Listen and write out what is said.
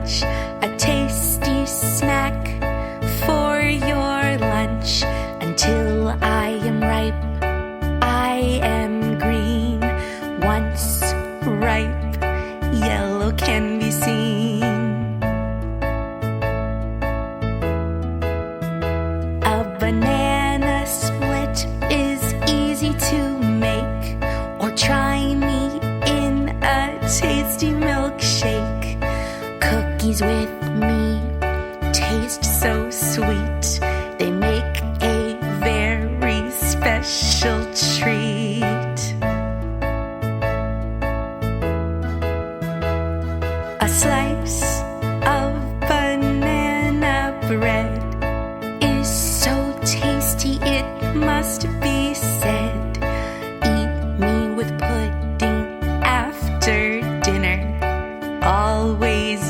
much. A tasty snack for your lunch. Until I am ripe, I am green. Once ripe, yellow can be seen. A banana split is easy to make, or try me in a tasty milkshake. Cookies with me taste so sweet, they make a very special treat. A slice of banana bread is so tasty, it must be said. Eat me with pudding after dinner, always